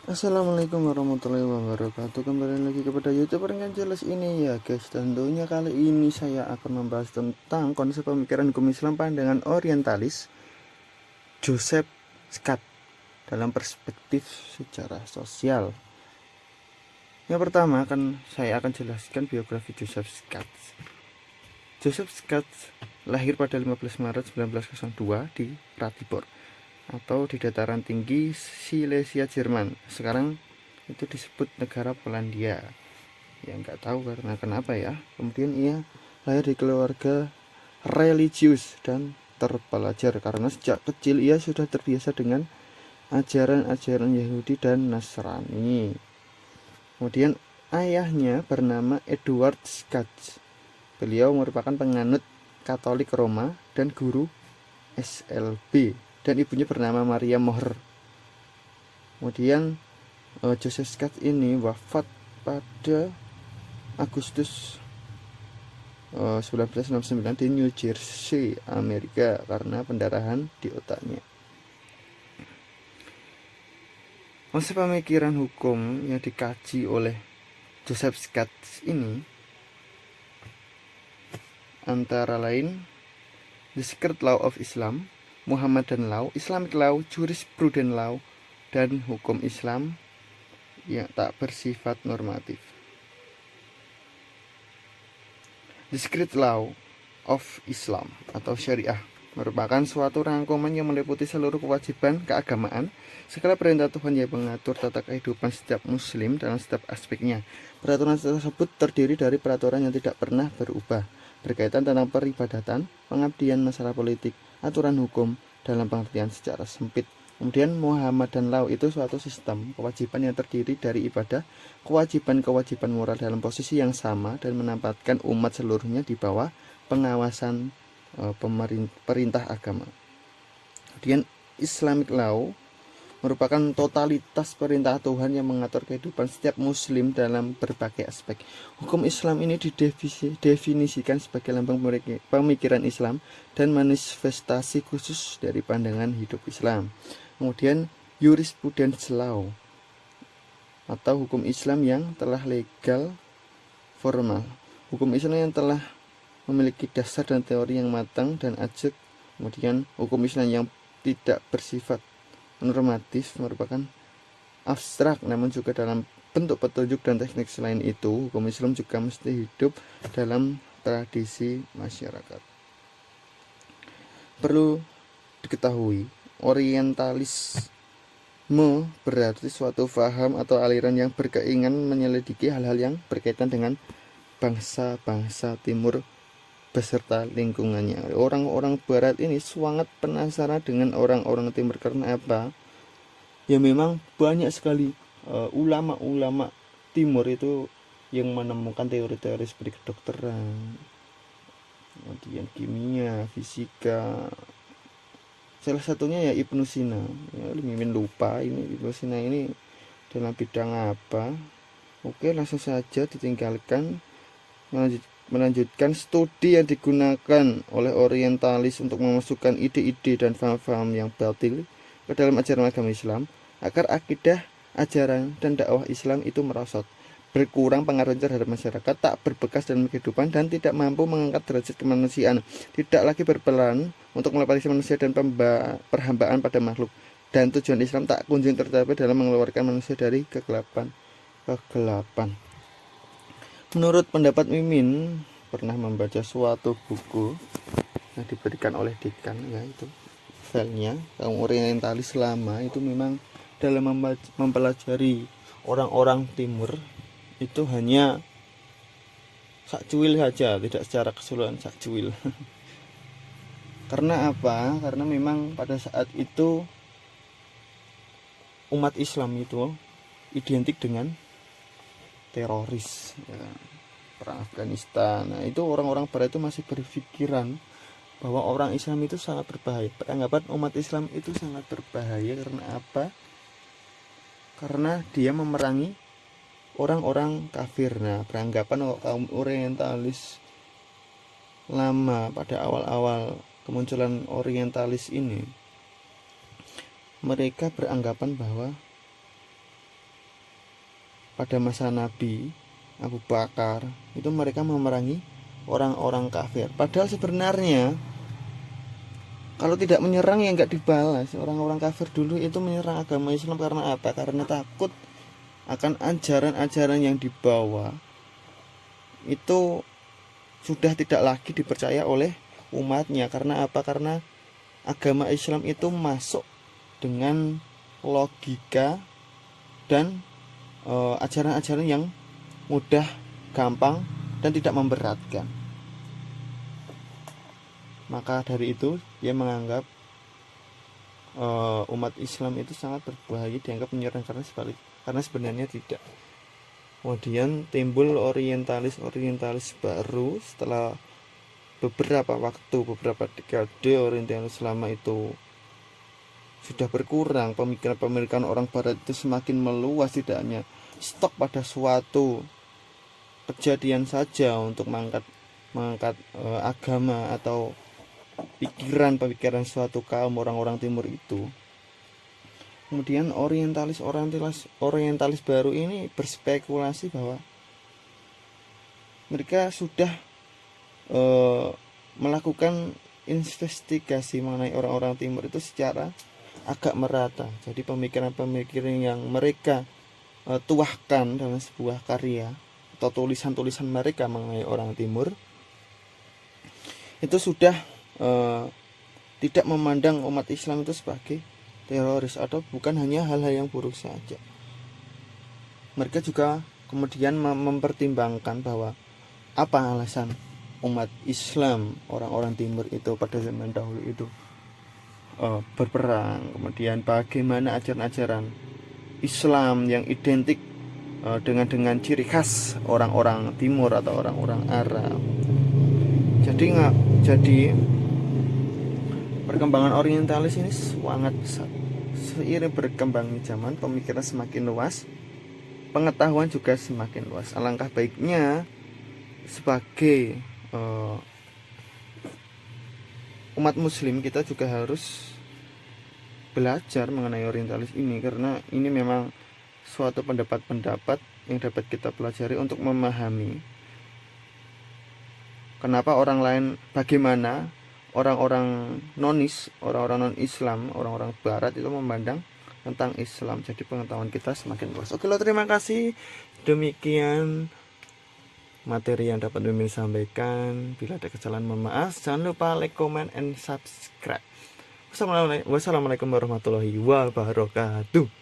Assalamualaikum warahmatullahi wabarakatuh. Kembali lagi kepada YouTuber yang jelas ini ya guys. Tentunya kali ini saya akan membahas tentang konsep pemikiran hukum Islam pandangan orientalis Joseph Scott dalam perspektif sejarah sosial. Yang pertama saya akan jelaskan biografi Joseph Scott. Joseph Scott lahir pada 15 Maret 1902 di Ratibor atau di dataran tinggi Silesia Jerman. Sekarang itu disebut negara Polandia. Ya nggak tahu karena kenapa ya. Kemudian ia lahir di keluarga religius dan terpelajar karena sejak kecil ia sudah terbiasa dengan ajaran-ajaran Yahudi dan Nasrani. Kemudian ayahnya bernama Edward Scott. Beliau merupakan penganut Katolik Roma dan guru SLB, dan ibunya bernama Maria Mohr. Kemudian Joseph Scott ini wafat pada Agustus 1969 di New Jersey, Amerika karena pendarahan di otaknya. Konsep pemikiran hukum yang dikaji oleh Joseph Scott ini antara lain The Secret Law of Islam, Muhammadan Law, Islamic Law, Jurisprudence Law, dan hukum Islam yang tak bersifat normatif. The Secret Law of Islam atau Syariah merupakan suatu rangkuman yang meliputi seluruh kewajiban keagamaan, segala perintah Tuhan yang mengatur tata kehidupan setiap muslim dalam setiap aspeknya. Peraturan tersebut terdiri dari peraturan yang tidak pernah berubah, berkaitan tentang peribadatan, pengabdian, masalah politik, aturan hukum dalam pengertian secara sempit. Kemudian Muhammadan Law itu suatu sistem kewajiban yang terdiri dari ibadah, kewajiban-kewajiban moral dalam posisi yang sama dan menempatkan umat seluruhnya di bawah pengawasan perintah agama. Kemudian Islamic Law merupakan totalitas perintah Tuhan yang mengatur kehidupan setiap muslim dalam berbagai aspek. Hukum Islam ini didefinisikan sebagai lambang pemikiran Islam dan manifestasi khusus dari pandangan hidup Islam. Kemudian Jurisprudence Law atau hukum Islam yang telah legal formal. Hukum Islam yang telah memiliki dasar dan teori yang matang dan ajak. Kemudian hukum Islam yang tidak bersifat normatif merupakan abstrak namun juga dalam bentuk petunjuk dan teknik. Selain itu, hukum Islam juga mesti hidup dalam tradisi masyarakat. Perlu diketahui, orientalisme berarti suatu paham atau aliran yang berkeinginan menyelidiki hal-hal yang berkaitan dengan bangsa-bangsa timur beserta lingkungannya. Orang-orang barat ini sangat penasaran dengan orang-orang timur. Karena apa? Ya memang banyak sekali ulama-ulama timur itu yang menemukan teori-teori seperti kedokteran, kemudian kimia, fisika. Salah satunya ya Ibnu Sina. Ya, mimin lupa ini Ibnu Sina ini dalam bidang apa. Oke, langsung saja ditinggalkan. Melanjutkan studi yang digunakan oleh orientalis untuk memasukkan ide-ide dan paham-paham yang batil ke dalam ajaran agama Islam agar akidah, ajaran, dan dakwah Islam itu merosot, berkurang pengaruhnya terhadap masyarakat, tak berbekas dalam kehidupan, dan tidak mampu mengangkat derajat kemanusiaan, tidak lagi berperan untuk melepasi manusia dan perhambaan pada makhluk, dan tujuan Islam tak kunjung tercapai dalam mengeluarkan manusia dari kegelapan. Menurut pendapat Mimin, pernah membaca suatu buku yang diberikan oleh dekan, yaitu filenya kaum orientalis lama itu memang dalam mempelajari orang-orang timur itu hanya sakcuil saja, tidak secara keseluruhan sakcuil. Karena apa? Karena memang pada saat itu umat Islam itu identik dengan teroris ya, perang Afghanistan. Nah, itu orang-orang barat itu masih berpikiran bahwa orang Islam itu sangat berbahaya. Beranggapan umat Islam itu sangat berbahaya karena apa? Karena dia memerangi orang-orang kafir. Nah, beranggapan kaum orientalis lama pada awal-awal kemunculan orientalis ini, mereka beranggapan bahwa pada masa Nabi Abu Bakar itu mereka memerangi orang-orang kafir. Padahal sebenarnya kalau tidak menyerang ya nggak dibalas. Orang-orang kafir dulu itu menyerang agama Islam karena apa? Karena takut akan ajaran-ajaran yang dibawa itu sudah tidak lagi dipercaya oleh umatnya. Karena apa? Karena agama Islam itu masuk dengan logika dan ajaran-ajaran yang mudah, gampang, dan tidak memberatkan. Maka dari itu dia menganggap umat Islam itu sangat berbahaya, dianggap menyerang karena sebenarnya tidak. Kemudian timbul orientalis baru setelah beberapa waktu, beberapa dekade. Orientalis lama itu sudah berkurang, pemikiran orang barat itu semakin meluas, tidak hanya stop pada suatu kejadian saja untuk mengangkat agama atau pikiran suatu kaum orang-orang timur itu. Kemudian orientalis baru ini berspekulasi bahwa mereka sudah melakukan investigasi mengenai orang-orang timur itu secara agak merata. Jadi pemikiran-pemikiran yang mereka tuahkan dalam sebuah karya atau tulisan-tulisan mereka mengenai orang timur itu sudah tidak memandang umat Islam itu sebagai teroris atau bukan hanya hal-hal yang buruk saja. Mereka juga kemudian mempertimbangkan bahwa apa alasan umat Islam, orang-orang timur itu pada zaman dahulu itu berperang, kemudian bagaimana ajaran-ajaran Islam yang identik dengan ciri khas orang-orang timur atau orang-orang Arab. Jadi perkembangan orientalis ini sangat besar. Seiring berkembangnya zaman, pemikiran semakin luas, pengetahuan juga semakin luas. Alangkah baiknya sebagai umat muslim kita juga harus belajar mengenai orientalis ini, karena ini memang suatu pendapat-pendapat yang dapat kita pelajari untuk memahami kenapa orang lain, bagaimana orang-orang non-Islam, orang-orang barat itu memandang tentang Islam. Jadi pengetahuan kita semakin luas. Oke, terima kasih. Demikian materi yang dapat Mimin sampaikan. Bila ada kesalahan mohon maaf. Jangan lupa like, comment, and subscribe. Wassalamualaikum warahmatullahi wabarakatuh.